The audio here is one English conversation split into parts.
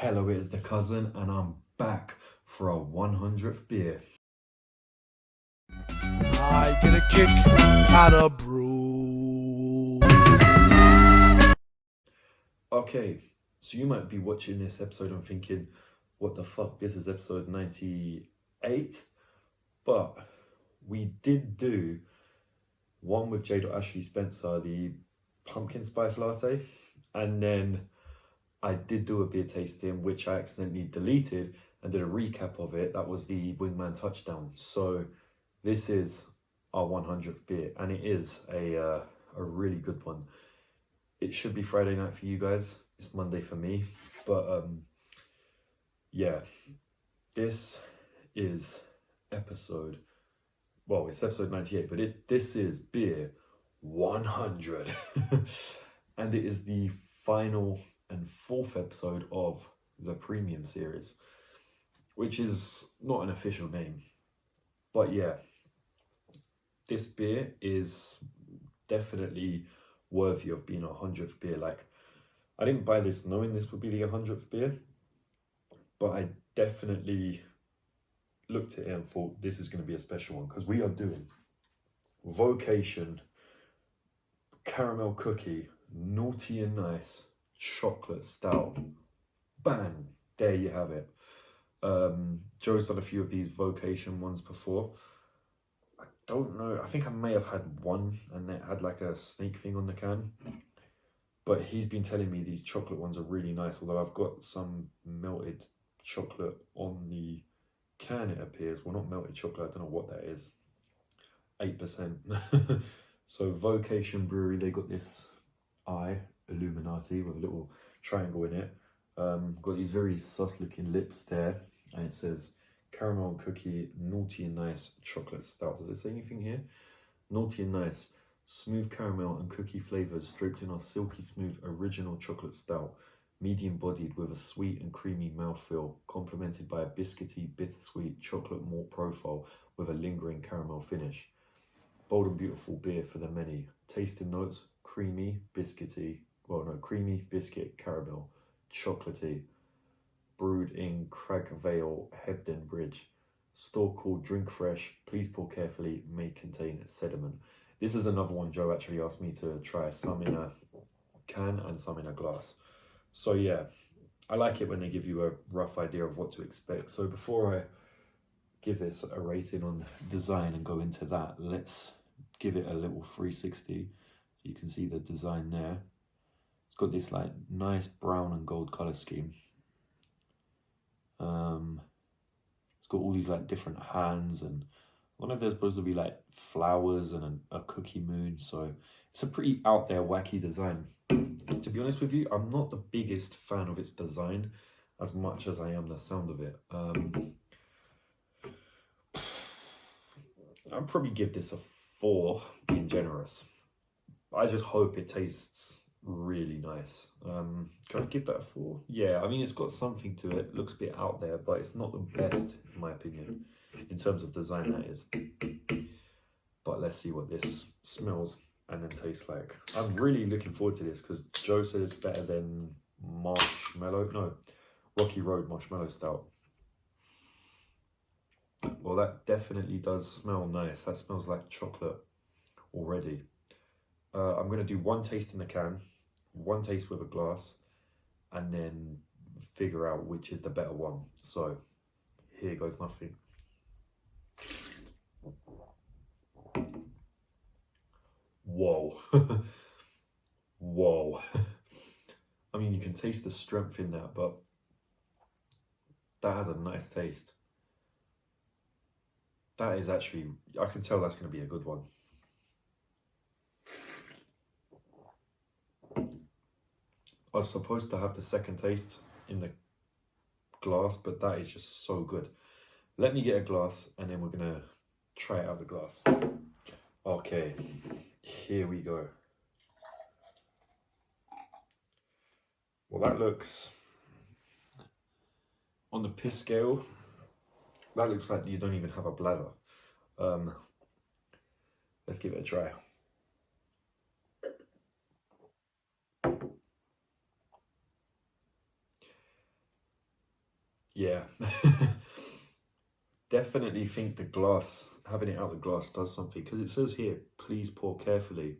Hello, it is the cousin, and I'm back for a 100th beer. I get a kick out of brew. Okay, so you might be watching this episode and thinking, what the fuck, this is episode 98? But we did do one with J. Ashley Spencer, the pumpkin spice latte, and then I did do a beer tasting, which I accidentally deleted and did a recap of it. That was the Wingman Touchdown. So this is our 100th beer, and it is a really good one. It should be Friday night for you guys. It's Monday for me. But yeah, this is episode, well, it's episode 98, but this is beer 100. And it is the final and fourth episode of the premium series, which is not an official name. But yeah, this beer is definitely worthy of being a 100th beer. Like, I didn't buy this knowing this would be the 100th beer, but I definitely looked at it and thought this is going to be a special one, because we are doing Vocation Caramel Cookie Naughty and Nice Chocolate Stout. Bang! There you have it. Joe's done a few of these Vocation ones before. I don't know, I think I may have had one and it had like a snake thing on the can. But he's been telling me these chocolate ones are really nice, although I've got some melted chocolate on the can, it appears. Well, not melted chocolate, I don't know what that is. 8%. So Vocation Brewery, they got this eye, Illuminati, with a little triangle in it. Got these very sus looking lips there, and it says Caramel and Cookie Naughty and Nice Chocolate Stout. Does it say anything here? Naughty and Nice, smooth caramel and cookie flavours draped in our silky smooth original chocolate stout, medium bodied with a sweet and creamy mouthfeel, complemented by a biscuity, bittersweet chocolate malt profile with a lingering caramel finish. Bold and beautiful beer for the many. Tasting notes: creamy, biscuity, creamy, biscuit, caramel, chocolatey. Brewed in Cragvale, Hebden Bridge. Store called Drink Fresh. Please pour carefully. May contain sediment. This is another one Joe actually asked me to try, some in a can and some in a glass. So yeah, I like it when they give you a rough idea of what to expect. So before I give this a rating on design and go into that, let's give it a little 360. You can see the design there. It's got this like nice brown and gold color scheme. It's got all these like different hands, and I wonder if there's supposed to be like flowers and a cookie moon. So it's a pretty out there wacky design. To be honest with you, I'm not the biggest fan of its design as much as I am the sound of it. I'd probably give this a 4, being generous. I just hope it tastes really nice. Can I give that a 4? Yeah, I mean, it's got something to it. Looks a bit out there, but it's not the best in my opinion, in terms of design, that is. But let's see what this smells and then tastes like. I'm really looking forward to this because Joe said it's better than Rocky Road Marshmallow Stout. Well, that definitely does smell nice. That smells like chocolate already. I'm going to do one taste in the can, one taste with a glass, and then figure out which is the better one. So here goes nothing. Whoa. Whoa. I mean, you can taste the strength in that, but that has a nice taste. That is actually, I can tell that's going to be a good one. I was supposed to have the second taste in the glass, but that is just so good. Let me get a glass and then we're going to try it out of the glass. Okay, here we go. Well, that looks, on the piss scale, that looks like you don't even have a bladder. Let's give it a try. yeah. Definitely think the glass, having it out the glass does something, because it says here, please pour carefully,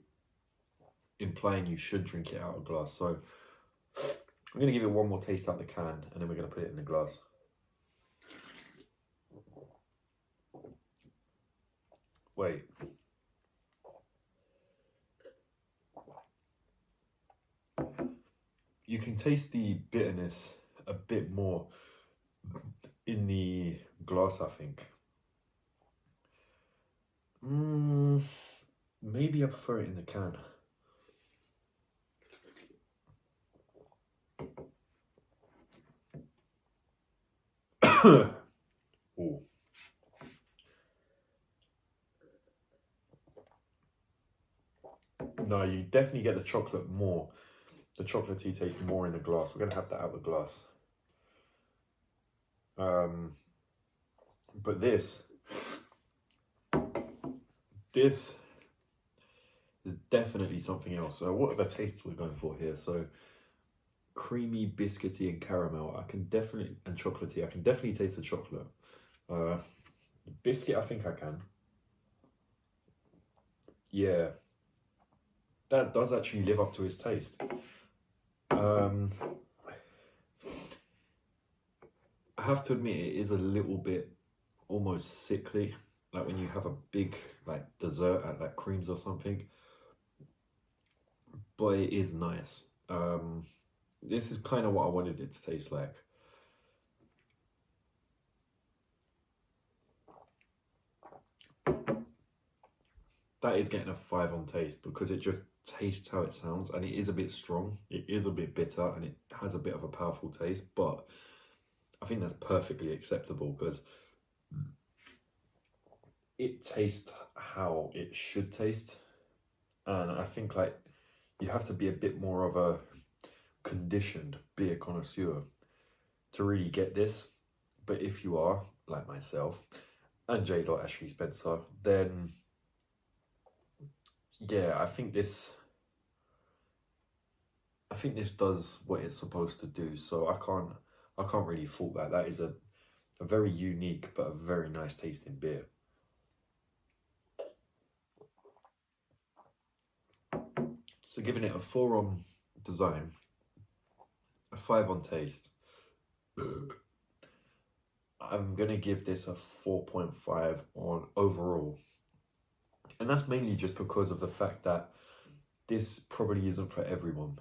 implying you should drink it out of glass. So I'm going to give it one more taste out the can, and then we're going to put it in the glass. Wait. You can taste the bitterness a bit more in the glass, I think. Maybe I prefer it in the can. Ooh. No, you definitely get the chocolate more. The chocolatey taste more in the glass. We're going to have that out of the glass. But this is definitely something else. So what are the tastes we're going for here? So creamy, biscuity and caramel. I can definitely, and chocolatey. I can definitely taste the chocolate. The biscuit, I think I can. Yeah. That does actually live up to its taste. I have to admit, it is a little bit almost sickly, like when you have a big like dessert at like Creams or something, but it is nice. This is kind of what I wanted it to taste like. That is getting a 5 on taste, because it just tastes how it sounds, and it is a bit strong, it is a bit bitter, and it has a bit of a powerful taste, but I think that's perfectly acceptable, because it tastes how it should taste. And I think like you have to be a bit more of a conditioned beer connoisseur to really get this. But if you are, like myself and J. Ashley Spencer, then yeah, I think this does what it's supposed to do. So I can't really fault that. That is a very unique but a very nice tasting beer. So giving it a 4 on design, a 5 on taste, I'm going to give this a 4.5 on overall. And that's mainly just because of the fact that this probably isn't for everyone.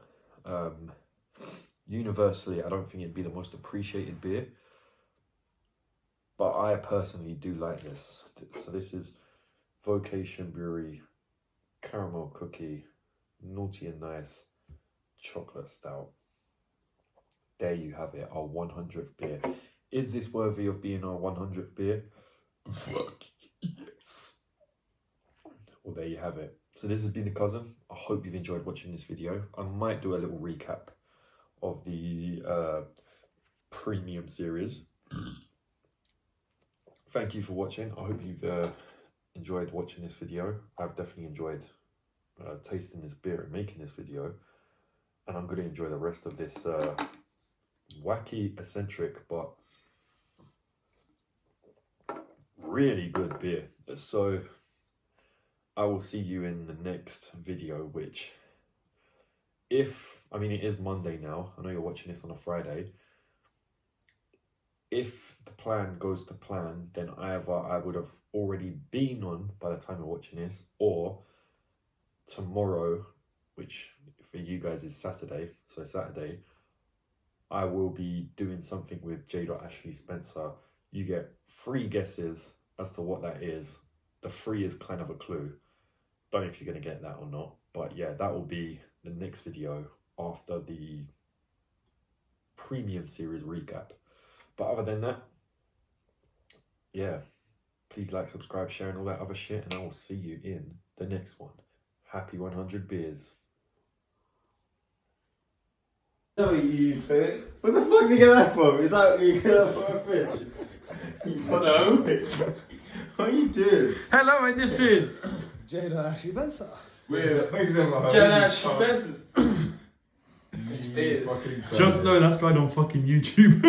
Universally, I don't think it'd be the most appreciated beer, but I personally do like this. So this is Vocation Brewery Caramel Cookie Naughty and Nice Chocolate Stout. There you have it, our 100th beer. Is this worthy of being our 100th beer? Fuck yes. Well, there you have it. So this has been The Cousin. I hope you've enjoyed watching this video. I might do a little recap of the premium series. Thank you for watching. I hope you've enjoyed watching this video. I've definitely enjoyed tasting this beer and making this video, and I'm going to enjoy the rest of this wacky, eccentric, but really good beer. So I will see you in the next video, which it is Monday now. I know you're watching this on a Friday. If the plan goes to plan, then either I would have already been on by the time you're watching this, or tomorrow, which for you guys is Saturday, so Saturday, I will be doing something with J. Ashley Spencer. You get 3 guesses as to what that is. The 3 is kind of a clue. Don't know if you're going to get that or not, but yeah, that will be the next video after the premium series recap. But other than that, yeah, please like, subscribe, share and all that other shit, and I will see you in the next one. Happy 100 beers. No, you fish. Where the fuck did you get that from? Is that you get that from a fish? Hello. What are you doing? Hello, and this is J. Ashley Spencer. J. Ashley Spencer's. You fucking Just know that's going on fucking YouTube.